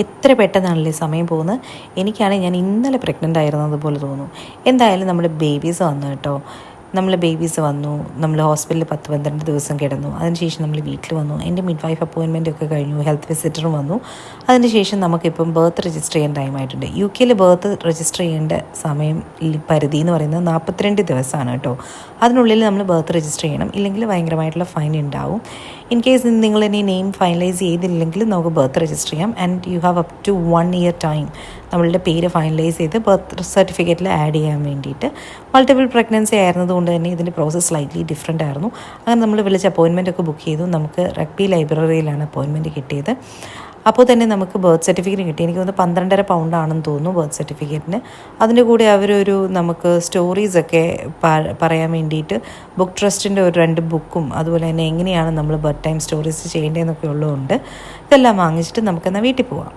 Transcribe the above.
എത്ര പെട്ടെന്നാണല്ലേ സമയം പോകുന്നത്. എനിക്കാണെങ്കിൽ ഞാൻ ഇന്നലെ പ്രഗ്നൻ്റ് ആയിരുന്നതുപോലെ തോന്നുന്നു. എന്തായാലും നമ്മുടെ ബേബീസ് വന്നു കേട്ടോ. നമ്മൾ ഹോസ്പിറ്റലിൽ 10-12 ദിവസം കിടന്നു. അതിനുശേഷം നമ്മൾ വീട്ടിൽ വന്നു. എൻ്റെ മിഡ് വൈഫ് അപ്പോയിൻമെൻറ്റൊക്കെ കഴിഞ്ഞു. ഹെൽത്ത് വിസിറ്ററും വന്നു. അതിനുശേഷം നമുക്കിപ്പം ബർത്ത് രജിസ്റ്റർ ചെയ്യാൻ ടൈമായിട്ടുണ്ട്. UK ബർത്ത് രജിസ്റ്റർ ചെയ്യേണ്ട സമയം പരിധി എന്ന് പറയുന്നത് 42 ദിവസമാണ് കേട്ടോ. അതിനുള്ളിൽ നമ്മൾ ബർത്ത് രജിസ്റ്റർ ചെയ്യണം. ഇല്ലെങ്കിൽ ഭയങ്കരമായിട്ടുള്ള ഫൈൻ ഉണ്ടാവും. ഇൻ കേസ് നിങ്ങൾ ഇനി നെയിം ഫൈനലൈസ് ചെയ്തില്ലെങ്കിൽ നമുക്ക് ബർത്ത് രജിസ്റ്റർ ചെയ്യാം. And you have up to 1 year time നമ്മളുടെ പേര് ഫൈനലൈസ് ചെയ്ത് ബർത്ത് സർട്ടിഫിക്കറ്റിൽ ആഡ് ചെയ്യാൻ വേണ്ടിയിട്ട്. മൾട്ടിപ്പിൾ പ്രഗ്നൻസി ആയിരുന്നതുകൊണ്ട് തന്നെ ഇതിൻ്റെ പ്രോസസ്സ് സ്ലൈറ്റ്ലി ഡിഫറെൻ്റ് ആയിരുന്നു. അങ്ങനെ നമ്മൾ വിളിച്ച് അപ്പോയിൻമെൻ്റ് ഒക്കെ ബുക്ക് ചെയ്തു. നമുക്ക് റഗ്ബി ലൈബ്രറിയിലാണ് അപ്പോയിൻമെൻറ്റ് കിട്ടിയത്. അപ്പോൾ തന്നെ നമുക്ക് ബർത്ത് സർട്ടിഫിക്കറ്റ് കിട്ടി. എനിക്ക് തോന്നുന്നു 12.5 പൗണ്ടാണെന്ന് തോന്നുന്നു ബർത്ത് സർട്ടിഫിക്കറ്റിന്. അതിൻ്റെ കൂടെ അവരൊരു നമുക്ക് സ്റ്റോറീസൊക്കെ പറയാൻ വേണ്ടിയിട്ട് ബുക്ക് ട്രസ്റ്റിൻ്റെ ഒരു 2 ബുക്കും അതുപോലെ തന്നെ എങ്ങനെയാണ് നമ്മൾ ബർത്ത് ടൈം സ്റ്റോറീസ് ചെയ്യേണ്ടതെന്നൊക്കെ ഉള്ളതുകൊണ്ട് ഇതെല്ലാം വാങ്ങിച്ചിട്ട് നമുക്കെന്നാൽ വീട്ടിൽ പോവാം.